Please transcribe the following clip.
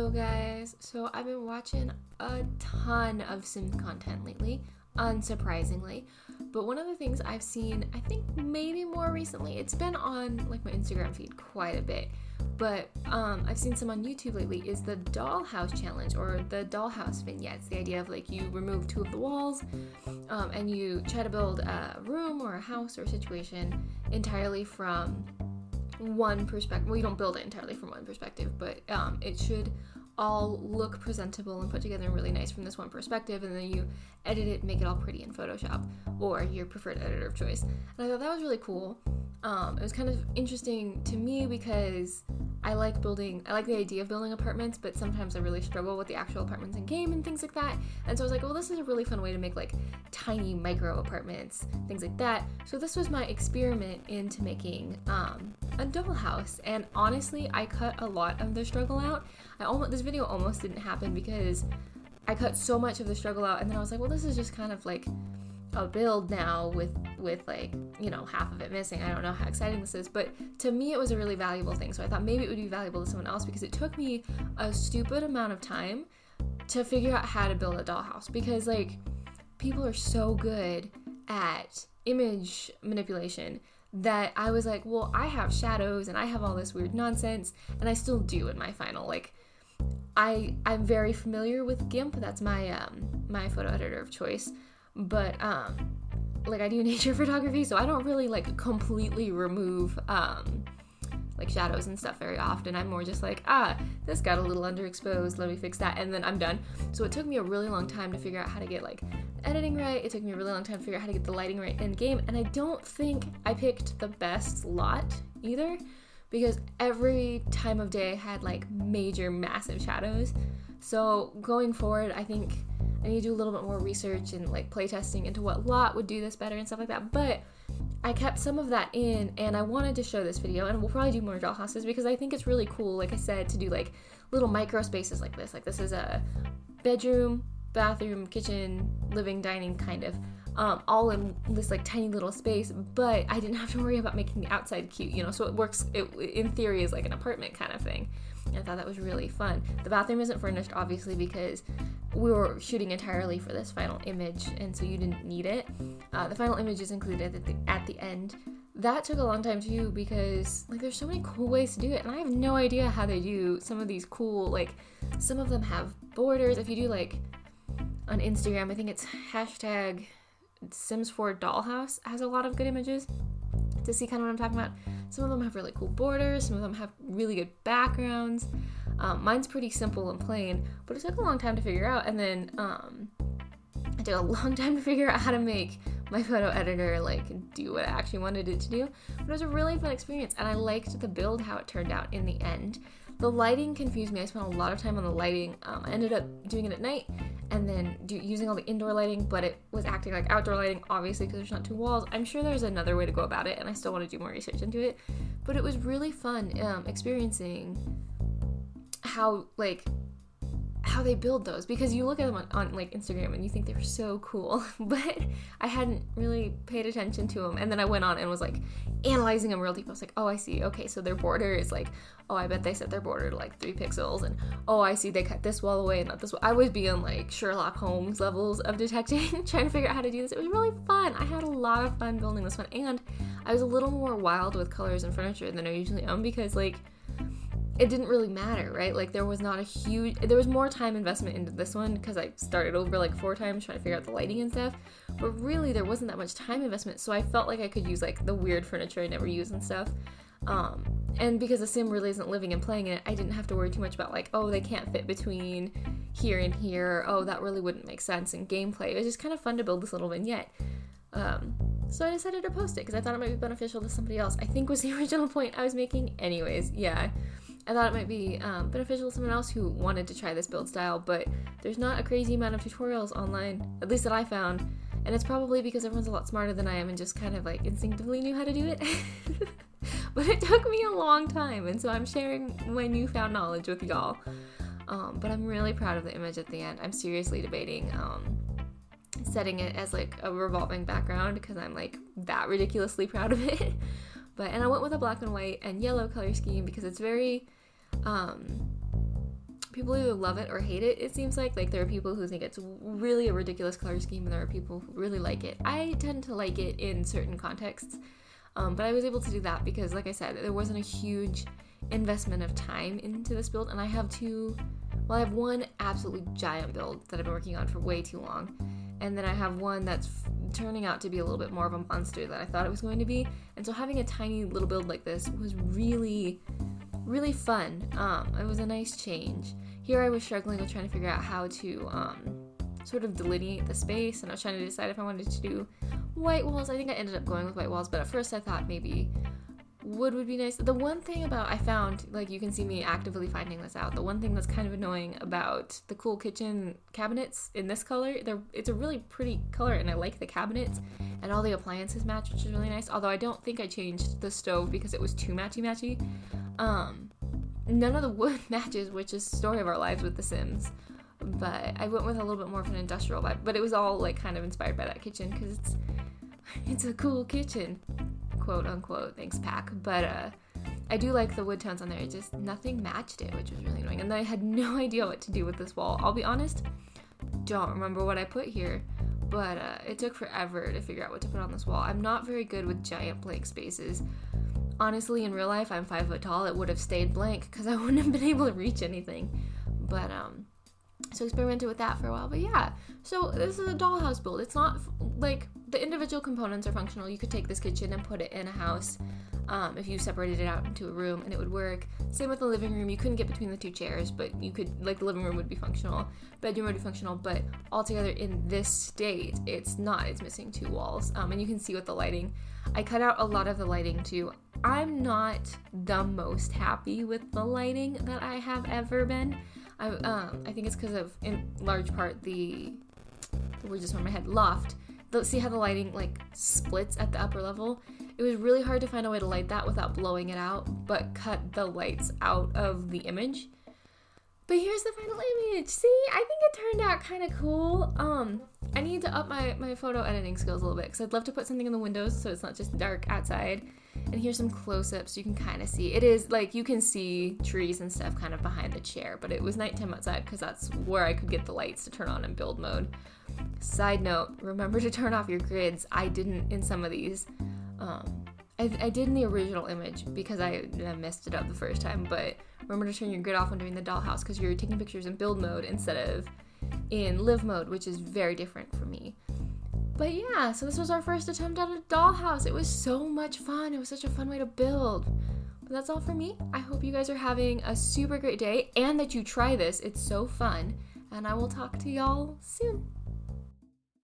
Hello guys, so I've been watching a ton of Sims content lately, unsurprisingly, but one of the things I've seen, I think maybe more recently, it's been on like my Instagram feed quite a bit, but I've seen some on YouTube lately, is the Dollhouse challenge or the Dollhouse vignettes. The idea of like you remove two of the walls and you try to build a room or a house or a situation entirely from one perspective. Well, you don't build it entirely from one perspective, but it should all look presentable and put together really nice from this one perspective, and then you edit it and make it all pretty in Photoshop or your preferred editor of choice. And I thought that was really cool. It was kind of interesting to me because I like the idea of building apartments, but sometimes I really struggle with the actual apartments in game and things like that. And so I was like, well, this is a really fun way to make like tiny micro apartments, things like that. So this was my experiment into making a dollhouse. And honestly, I cut a lot of the struggle out. This video almost didn't happen because I cut so much of the struggle out, and then I was like, well, this is just kind of like a build now with like, you know, half of it missing. I don't know how exciting this is, but to me it was a really valuable thing. So I thought maybe it would be valuable to someone else because it took me a stupid amount of time to figure out how to build a dollhouse, because like people are so good at image manipulation that I was like, well, I have shadows and I have all this weird nonsense, and I still do in my final. Like I'm very familiar with GIMP. That's my my photo editor of choice. But like I do nature photography, so I don't really like completely remove like shadows and stuff very often. I'm more just like, this got a little underexposed, let me fix that, and then I'm done. So it took me a really long time to figure out how to get like editing right. It took me a really long time to figure out how to get the lighting right in game, and I don't think I picked the best lot either, because every time of day had like major massive shadows. So going forward, I think I need to do a little bit more research and like playtesting into what lot would do this better and stuff like that. But I kept some of that in, and I wanted to show this video, and we'll probably do more dollhouses because I think it's really cool, like I said, to do like little micro spaces like this. Like this is a bedroom, bathroom, kitchen, living, dining kind of, all in this like tiny little space, but I didn't have to worry about making the outside cute, you know, so it works, it in theory is like an apartment kind of thing. And I thought that was really fun. The bathroom isn't furnished, obviously, because we were shooting entirely for this final image, and so you didn't need it. The final image is included at the end. That took a long time too, because like there's so many cool ways to do it, and I have no idea how they do some of these cool, like some of them have borders. If you do like on Instagram, I think it's hashtag Sims4Dollhouse has a lot of good images to see kind of what I'm talking about. Some of them have really cool borders, some of them have really good backgrounds. Mine's pretty simple and plain, but it took a long time to figure out, and then it took a long time to figure out how to make my photo editor like do what I actually wanted it to do. But it was a really fun experience, and I liked the build, how it turned out in the end. The lighting confused me. I spent a lot of time on the lighting. I ended up doing it at night and then using all the indoor lighting, but it was acting like outdoor lighting, obviously, because there's not two walls. I'm sure there's another way to go about it, and I still want to do more research into it. But it was really fun experiencing how they build those, because you look at them on like Instagram and you think they're so cool, but I hadn't really paid attention to them. And then I went on and was like analyzing them real deep. I was like, oh, I see. Okay, so their border is like, oh, I bet they set their border to like 3 pixels, and oh, I see they cut this wall away and not this wall. I was being like Sherlock Holmes levels of detecting, trying to figure out how to do this. It was really fun. I had a lot of fun building this one, and I was a little more wild with colors and furniture than I usually am, because like it didn't really matter, right? Like there was more time investment into this one because I started over like 4 times trying to figure out the lighting and stuff, but really there wasn't that much time investment, so I felt like I could use like the weird furniture I never use and stuff. And because the sim really isn't living and playing in it, I didn't have to worry too much about like, oh, they can't fit between here and here, oh, that really wouldn't make sense in gameplay. It was just kind of fun to build this little vignette. So I decided to post it because I thought it might be beneficial to somebody else, I think was the original point I was making. Anyways, yeah, I thought it might be beneficial to someone else who wanted to try this build style, but there's not a crazy amount of tutorials online, at least that I found, and it's probably because everyone's a lot smarter than I am and just kind of like instinctively knew how to do it. But it took me a long time, and so I'm sharing my newfound knowledge with y'all. But I'm really proud of the image at the end. I'm seriously debating setting it as like a revolving background because I'm like that ridiculously proud of it. And I went with a black and white and yellow color scheme because it's very people either love it or hate it. It seems like there are people who think it's really a ridiculous color scheme, and there are people who really like it. I tend to like it in certain contexts, but I was able to do that because, like I said, there wasn't a huge investment of time into this build, and I have one absolutely giant build that I've been working on for way too long, and then I have one that's turning out to be a little bit more of a monster than I thought it was going to be. And so having a tiny little build like this was really, really fun. It was a nice change. Here I was struggling with trying to figure out how to sort of delineate the space, and I was trying to decide if I wanted to do white walls. I think I ended up going with white walls, but at first I thought maybe wood would be nice. The one thing I found, you can see me actively finding this out, the one thing that's kind of annoying about the cool kitchen cabinets in this color, it's a really pretty color, and I like the cabinets, and all the appliances match, which is really nice, although I don't think I changed the stove because it was too matchy-matchy. None of the wood matches, which is the story of our lives with The Sims, but I went with a little bit more of an industrial vibe, but it was all kind of inspired by that kitchen because it's a cool kitchen, quote unquote. Thanks, Pack. But I do like the wood tones on there. It just nothing matched it, which was really annoying, and I had no idea what to do with this wall. I'll be honest, don't remember what I put here, but it took forever to figure out what to put on this wall. I'm not very good with giant blank spaces. Honestly, in real life, I'm 5 foot tall. It would have stayed blank because I wouldn't have been able to reach anything. But so experimented with that for a while. But yeah, so this is a dollhouse build. It's not the individual components are functional. You could take this kitchen and put it in a house if you separated it out into a room, and it would work. Same with the living room. You couldn't get between the two chairs, but you could, the living room would be functional, bedroom would be functional, but altogether in this state, it's not. It's missing 2 walls, and you can see with the lighting. I cut out a lot of the lighting too. I'm not the most happy with the lighting that I have ever been. I think it's because of, in large part, the word just went in my head, loft. See how the lighting splits at the upper level? It was really hard to find a way to light that without blowing it out, but cut the lights out of the image. But here's the final image. See, I think it turned out kind of cool. I need to up my photo editing skills a little bit because I'd love to put something in the windows so it's not just dark outside. And here's some close-ups so you can kind of see. It is, you can see trees and stuff kind of behind the chair, but it was nighttime outside because that's where I could get the lights to turn on in build mode. Side note, remember to turn off your grids. I didn't in some of these. I did in the original image because I messed it up the first time, but remember to turn your grid off when doing the dollhouse because you're taking pictures in build mode instead of in live mode, which is very different for me. But yeah, so this was our first attempt at a dollhouse. It was so much fun. It was such a fun way to build. But that's all for me. I hope you guys are having a super great day and that you try this. It's so fun. And I will talk to y'all soon.